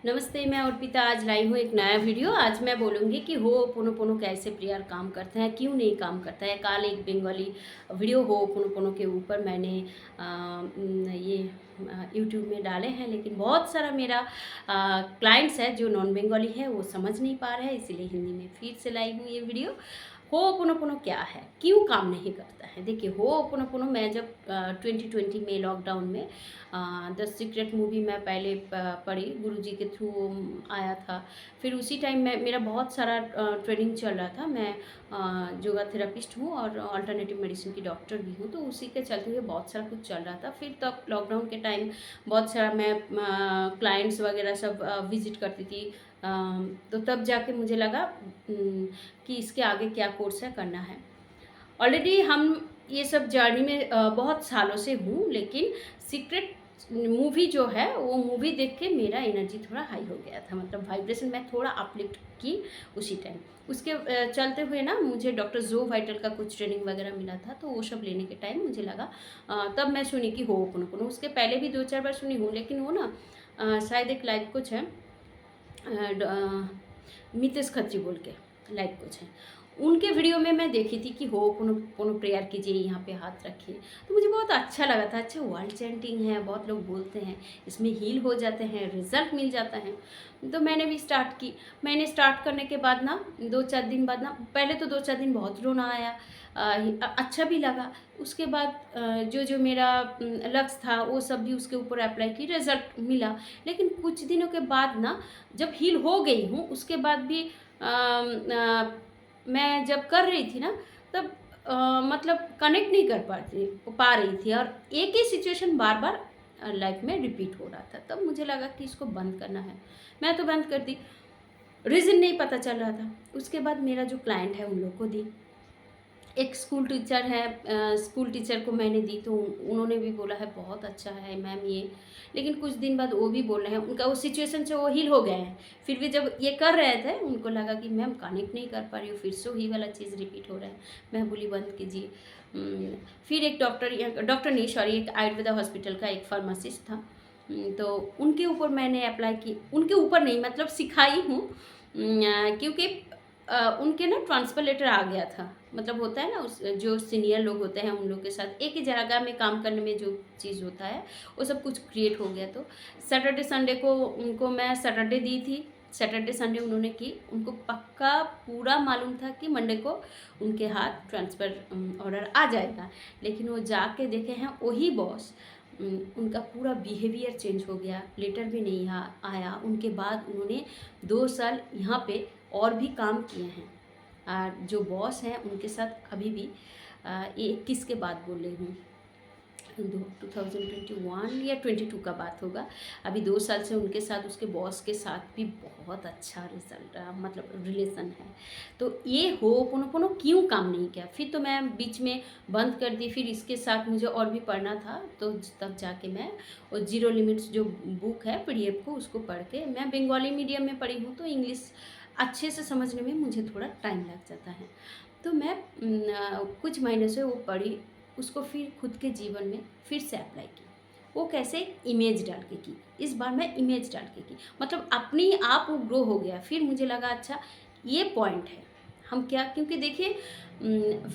नमस्ते, मैं अर्पिता आज लाई हूँ एक नया वीडियो। आज मैं बोलूँगी कि होओपोनोपोनो कैसे प्रेयर काम करता है, क्यों नहीं काम करता है। कल एक बंगाली वीडियो होओपोनोपोनो के ऊपर मैंने ये यूट्यूब में डाले हैं, लेकिन बहुत सारा मेरा क्लाइंट्स है जो नॉन बंगाली है, वो समझ नहीं पा रहे हैं, इसीलिए हिंदी में फिर से लाई हूँ ये वीडियो। होओपोनोपोनो क्या है, क्यों काम नहीं करता है। देखिए, होओपोनोपोनो मैं जब 2020 में लॉकडाउन में द सीक्रेट मूवी मैं पहले पढ़ी, गुरुजी के थ्रू आया था। फिर उसी टाइम में मेरा बहुत सारा ट्रेनिंग चल रहा था। मैं योगा थेरापिस्ट हूँ और अल्टरनेटिव मेडिसिन की डॉक्टर भी हूँ, तो उसी के चलते हुए बहुत सारा कुछ चल रहा था। फिर तब लॉकडाउन के टाइम बहुत सारा मैं क्लाइंट्स वगैरह सब विजिट करती थी। तो तब जाके मुझे लगा कि इसके आगे क्या कोर्स है करना है। ऑलरेडी हम ये सब जर्नी में बहुत सालों से हूँ, लेकिन सीक्रेट मूवी जो है वो मूवी देख के मेरा एनर्जी थोड़ा हाई हो गया था, मतलब वाइब्रेशन मैं थोड़ा अपलिफ्ट की उसी टाइम। उसके चलते हुए ना मुझे डॉक्टर जो वाइटल का कुछ ट्रेनिंग वगैरह मिला था, तो वो सब लेने के टाइम मुझे लगा तब मैं सुनी कि होओपोनोपोनो। उसके पहले भी 2-4 बार सुनी हूँ, लेकिन वो ना शायद एक लाइफ कोच है, मितेश खत्री बोल के लाइफ कोच है, उनके वीडियो में मैं देखी थी कि होओपोनोपोनो प्रेयर कीजिए, यहाँ पे हाथ रखिए। तो मुझे बहुत अच्छा लगा था। अच्छा, वर्ल्ड चैंटिंग है, बहुत लोग बोलते हैं इसमें हील हो जाते हैं, रिजल्ट मिल जाता है। तो मैंने भी स्टार्ट की। मैंने स्टार्ट करने के बाद ना 2-4 दिन बाद ना, पहले तो 2-4 दिन बहुत रोना आया, अच्छा भी लगा। उसके बाद जो जो मेरा लक्ष्य था वो सब भी उसके ऊपर अप्लाई की, रिजल्ट मिला। लेकिन कुछ दिनों के बाद ना, जब हील हो गई हूँ उसके बाद भी मैं जब कर रही थी ना, तब मतलब कनेक्ट नहीं कर पा रही थी, और एक ही सिचुएशन बार बार लाइफ में रिपीट हो रहा था। तब मुझे लगा कि इसको बंद करना है। मैं तो बंद कर दी, रीज़न नहीं पता चल रहा था। उसके बाद मेरा जो क्लाइंट है उन लोग को दी। एक स्कूल टीचर है, स्कूल टीचर को मैंने दी, तो उन्होंने भी बोला है बहुत अच्छा है मैम ये। लेकिन कुछ दिन बाद वो भी बोल रहे हैं, उनका उस सिचुएशन से वो हील हो गए हैं। फिर भी जब ये कर रहे थे उनको लगा कि मैम कनेक्ट नहीं कर पा रही हूँ, फिर से वही वाला चीज़ रिपीट हो रहा है। मैं बोली बंद कीजिए। फिर एक डॉक्टर नहीं, सॉरी, एक आयुर्वेदा हॉस्पिटल का एक फार्मासिस्ट था। तो उनके ऊपर मैंने अप्लाई की, उनके ऊपर नहीं मतलब सिखाई हूँ, क्योंकि उनके ना ट्रांसफ़र लेटर आ गया था। मतलब होता है ना, उस जो सीनियर लोग होते हैं उन लोग के साथ एक ही जगह में काम करने में जो चीज़ होता है, वो सब कुछ क्रिएट हो गया। तो सैटरडे संडे को उनको मैं सैटरडे दी थी। सैटरडे संडे उन्होंने की। उनको पक्का पूरा मालूम था कि मंडे को उनके हाथ ट्रांसफ़र ऑर्डर आ जाएगा। लेकिन वो जाके देखे हैं वही बॉस, उनका पूरा बिहेवियर चेंज हो गया, लेटर भी नहीं आया। उनके बाद उन्होंने 2 साल यहाँ पे और भी काम किए हैं। जो बॉस हैं उनके साथ अभी भी ये 21 के बाद बोल रही हूँ, 2021 या 22 का बात होगा। अभी 2 साल से उनके साथ, उसके बॉस के साथ भी बहुत अच्छा रिजल्ट मतलब रिलेशन है। तो ये होओपोनोपोनो क्यों काम नहीं किया, फिर तो मैं बीच में बंद कर दी। फिर इसके साथ मुझे और भी पढ़ना था, तो तब जाके मैं वो जीरो लिमिट्स जो बुक है पीडीएफ को, उसको पढ़ के, मैं बंगाली मीडियम में पढ़ी हूँ तो इंग्लिश अच्छे से समझने में मुझे थोड़ा टाइम लग जाता है। तो मैं कुछ महीने से वो पढ़ी, उसको फिर खुद के जीवन में फिर से अप्लाई की। वो कैसे, इमेज डाल के की। इस बार मैं इमेज डाल के की, मतलब अपने आप वो ग्रो हो गया। फिर मुझे लगा अच्छा ये पॉइंट है, हम क्या, क्योंकि देखिए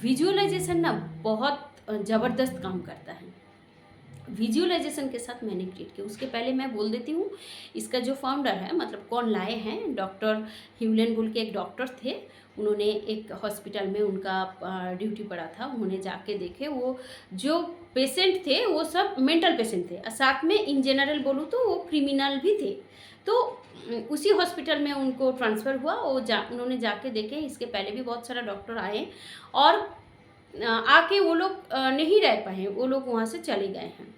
विजुअलाइजेशन ना बहुत ज़बरदस्त काम करता है। विजुअलाइजेशन के साथ मैंने क्रिएट किया। उसके पहले मैं बोल देती हूँ, इसका जो फाउंडर है, मतलब कौन लाए हैं, डॉक्टर ह्यूलन बोल के एक डॉक्टर थे। उन्होंने एक हॉस्पिटल में उनका ड्यूटी पड़ा था। उन्होंने जाके देखे, वो जो पेशेंट थे वो सब मेंटल पेशेंट थे, और साथ में इन जनरल बोलूँ तो वो क्रिमिनल भी थे। तो उसी हॉस्पिटल में उनको ट्रांसफ़र हुआ। उन्होंने जाके देखे, इसके पहले भी बहुत सारा डॉक्टर आए, और आके वो लोग नहीं रह पाए, वो लोग वहाँ से चले गए हैं।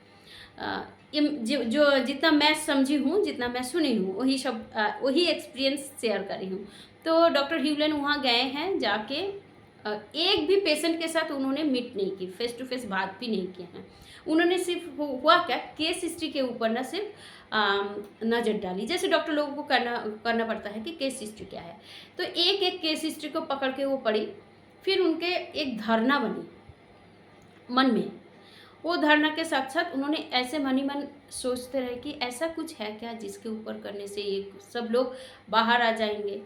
जो जितना मैं समझी हूँ, जितना मैं सुनी हूँ, वही सब वही एक्सपीरियंस शेयर करी हूँ। तो डॉक्टर ह्यूलन वहाँ गए हैं, जाके एक भी पेशेंट के साथ उन्होंने मीट नहीं की, फेस टू फेस बात भी नहीं किए हैं। उन्होंने सिर्फ हुआ क्या, केस हिस्ट्री के ऊपर ना सिर्फ नज़र डाली, जैसे डॉक्टर लोगों को करना पड़ता है कि केस हिस्ट्री क्या है। तो एक एक केस हिस्ट्री को पकड़ के वो पढ़ी। फिर उनके एक धारणा बनी मन में, वो धारणा के साथ साथ उन्होंने ऐसे मन ही मन सोचते रहे कि ऐसा कुछ है क्या जिसके ऊपर करने से ये सब लोग बाहर आ जाएंगे।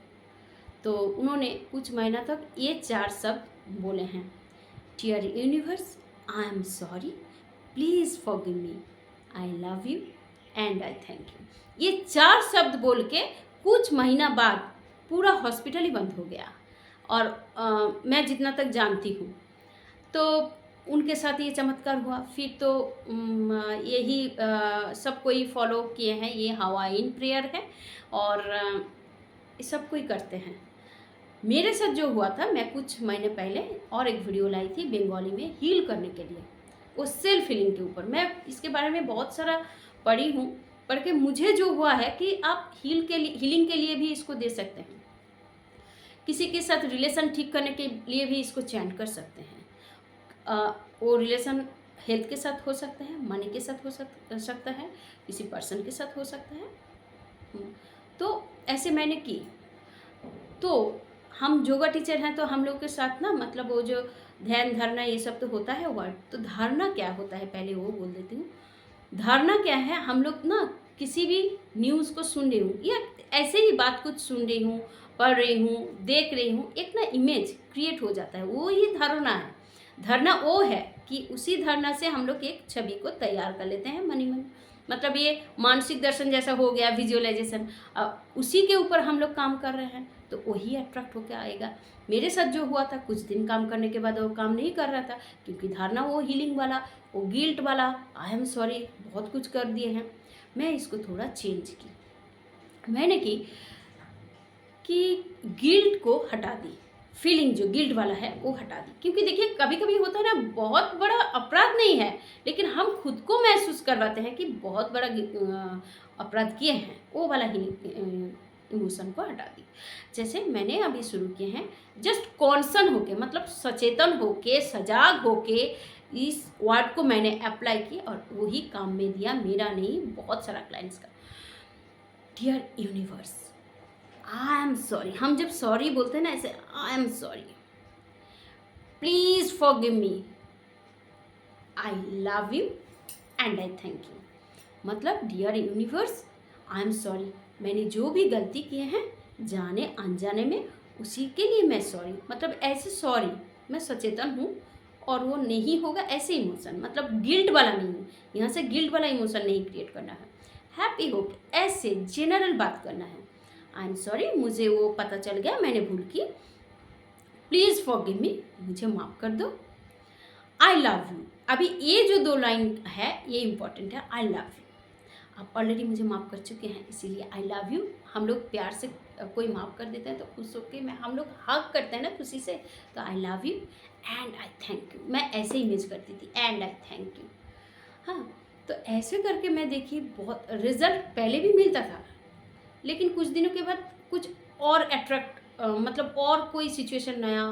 तो उन्होंने कुछ महीना तक ये 4 शब्द बोले हैं, dear universe, I am sorry, please forgive me, I love you and I thank you. ये 4 शब्द बोल के कुछ महीना बाद पूरा हॉस्पिटल ही बंद हो गया। और मैं जितना तक जानती हूँ तो उनके साथ ये चमत्कार हुआ। फिर तो यही सब कोई फॉलो किए हैं, ये हवाइन प्रेयर है और सब कोई करते हैं। मेरे साथ जो हुआ था, मैं कुछ महीने पहले और एक वीडियो लाई थी बंगाली में हील करने के लिए, वो सेल्फ हीलिंग के ऊपर। मैं इसके बारे में बहुत सारा पढ़ी हूँ, पढ़ के मुझे जो हुआ है कि आप हीलिंग के लिए भी इसको दे सकते हैं, किसी के साथ रिलेशन ठीक करने के लिए भी इसको चैंट कर सकते हैं। वो रिलेशन हेल्थ के साथ हो सकता है, मनी के साथ हो सकता है, किसी पर्सन के साथ हो सकता है। तो ऐसे मैंने की। तो हम योगा टीचर हैं तो हम लोग के साथ ना, मतलब वो जो ध्यान धारणा ये सब तो होता है वर्ड। तो धारणा क्या होता है पहले वो बोल देती हूँ। धारणा क्या है, हम लोग ना किसी भी न्यूज़ को सुन रही हूँ या ऐसे ही बात कुछ सुन रही हूँ, पढ़ रही हूँ, देख रही हूँ, एक ना इमेज क्रिएट हो जाता है, वो ही धारणा है। धारणा वो है कि उसी धारणा से हम लोग एक छवि को तैयार कर लेते हैं मन ही मन। मतलब ये मानसिक दर्शन जैसा हो गया, विजुअलाइजेशन। उसी के ऊपर हम लोग काम कर रहे हैं तो वही अट्रैक्ट होकर आएगा। मेरे साथ जो हुआ था, कुछ दिन काम करने के बाद वो काम नहीं कर रहा था, क्योंकि धारणा वो हीलिंग वाला, वो गिल्ट वाला, आई एम सॉरी, बहुत कुछ कर दिए हैं। मैं इसको थोड़ा चेंज की। मैंने की कि गिल्ट को हटा दी, फीलिंग जो गिल्ट वाला है वो हटा दी। क्योंकि देखिए कभी कभी होता है ना, बहुत बड़ा अपराध नहीं है लेकिन हम खुद को महसूस करवाते हैं कि बहुत बड़ा अपराध किए हैं, वो वाला ही इमोशन को हटा दी। जैसे मैंने अभी शुरू किए हैं, जस्ट कॉन्सन होके, मतलब सचेतन होके, सजाग होके इस वर्ड को मैंने अप्लाई की और वही काम में दिया, मेरा नहीं, बहुत सारा क्लाइंट्स का। Dear universe, I am sorry. हम जब सॉरी बोलते हैं ना ऐसे, I am sorry, please forgive me, I love you and I thank you. मतलब dear universe, I am sorry, मैंने जो भी गलती किए हैं जाने अनजाने में, उसी के लिए मैं सॉरी। मतलब ऐसे सॉरी, मैं सचेतन हूँ और वो नहीं होगा ऐसे इमोशन, मतलब गिल्ट वाला नहीं, यहाँ से गिल्ट वाला इमोशन नहीं क्रिएट करना है। हैप्पी होप ऐसे जनरल बात करना है। आई एम सॉरी, मुझे वो पता चल गया, मैंने भूल की, प्लीज़ फॉरगिव मी, मुझे माफ़ कर दो। आई लव यू, अभी ये जो 2 लाइन है ये इंपॉर्टेंट है। आई लव यू, आप ऑलरेडी मुझे माफ़ कर चुके हैं, इसीलिए आई लव यू। हम लोग प्यार से कोई माफ़ कर देते हैं तो खुश होकर में हम लोग हग करते हैं ना खुशी से, तो आई love you and I thank you. मैं ऐसे इमेज करती थी, एंड आई थैंक यू। हाँ, तो ऐसे करके मैं देखी बहुत रिजल्ट पहले भी मिलता था, लेकिन कुछ दिनों के बाद कुछ और मतलब और कोई सिचुएशन नया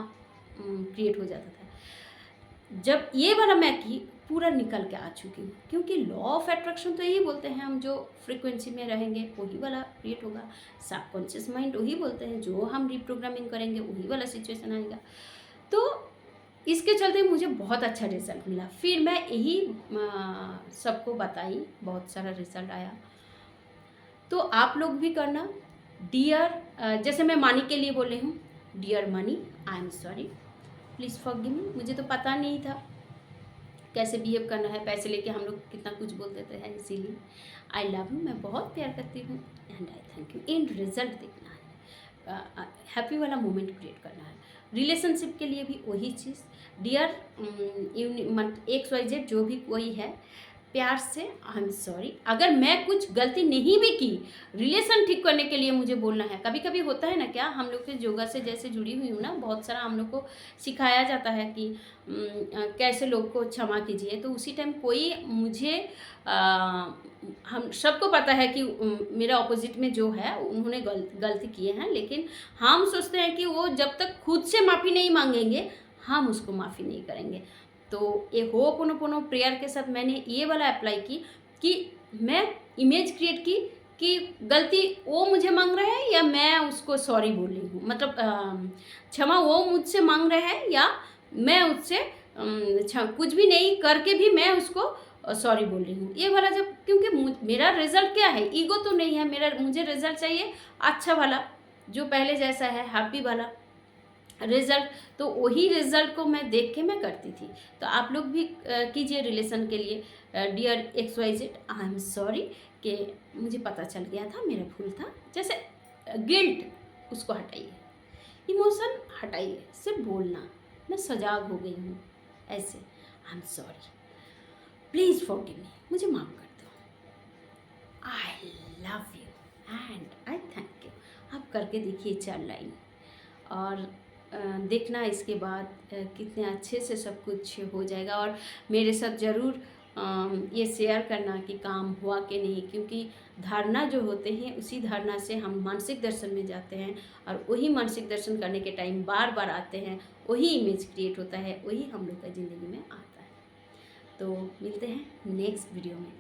क्रिएट हो जाता था। जब ये वाला मैं की, पूरा निकल के आ चुकी हूँ, क्योंकि लॉ ऑफ अट्रैक्शन तो यही बोलते हैं, हम जो फ्रीक्वेंसी में रहेंगे वही वाला क्रिएट होगा। सबकॉन्शियस माइंड वही बोलते हैं, जो हम रिप्रोग्रामिंग करेंगे वही वाला सिचुएशन आएगा। तो इसके चलते मुझे बहुत अच्छा रिजल्ट मिला। फिर मैं यही सबको बताई, बहुत सारा रिजल्ट आया। तो आप लोग भी करना। डियर, जैसे मैं मनी के लिए बोल रही हूँ, dear money, I am sorry, please forgive me. मुझे तो पता नहीं था कैसे बिहेव करना है, पैसे लेके हम लोग कितना कुछ बोल देते हैं, इसीलिए आई लव यू, मैं बहुत प्यार करती हूँ, and I thank you. In result देखना है, हैप्पी वाला मोमेंट क्रिएट करना है। रिलेशनशिप के लिए भी वही चीज़, डियर XYZ जो भी कोई है, प्यार से आई एम सॉरी। अगर मैं कुछ गलती नहीं भी की, रिलेशन ठीक करने के लिए मुझे बोलना है। कभी कभी होता है ना, क्या हम लोग के योगा से जैसे जुड़ी हुई हूँ ना, बहुत सारा हम लोग को सिखाया जाता है कि कैसे लोग को क्षमा कीजिए। तो उसी टाइम कोई मुझे हम सबको पता है कि मेरा ऑपोजिट में जो है उन्होंने गलती किए हैं, लेकिन हम सोचते हैं कि वो जब तक खुद से माफ़ी नहीं मांगेंगे हम उसको माफ़ी नहीं करेंगे। तो ये होपोनोपोनो प्रेयर के साथ मैंने ये वाला अप्लाई की कि मैं इमेज क्रिएट की कि गलती वो मुझे मांग रहा है या मैं उसको सॉरी बोल रही हूँ, मतलब क्षमा वो मुझसे मांग रहा है या मैं उससे कुछ भी नहीं करके भी मैं उसको सॉरी बोल रही हूँ। ये वाला जब, क्योंकि मेरा रिज़ल्ट क्या है, ईगो तो नहीं है मेरा, मुझे रिज़ल्ट चाहिए अच्छा वाला, जो पहले जैसा है, हैप्पी वाला रिज़ल्ट। तो वही रिज़ल्ट को मैं देख के मैं करती थी। तो आप लोग भी कीजिए रिलेशन के लिए। Dear X Y Z, I am sorry कि मुझे पता चल गया था, मेरा भूल था। जैसे गिल्ट उसको हटाइए, इमोशन हटाइए, सिर्फ बोलना मैं सजाग हो गई हूँ ऐसे, I am sorry, please forgive me, मुझे माफ़ कर दो, आई love you and I thank you. आप करके देखिए 4 लाइन, और देखना इसके बाद कितने अच्छे से सब कुछ हो जाएगा। और मेरे साथ ज़रूर ये शेयर करना कि काम हुआ कि नहीं, क्योंकि धारणा जो होते हैं उसी धारणा से हम मानसिक दर्शन में जाते हैं, और वही मानसिक दर्शन करने के टाइम बार बार आते हैं, वही इमेज क्रिएट होता है, वही हम लोग का ज़िंदगी में आता है। तो मिलते हैं नेक्स्ट वीडियो में।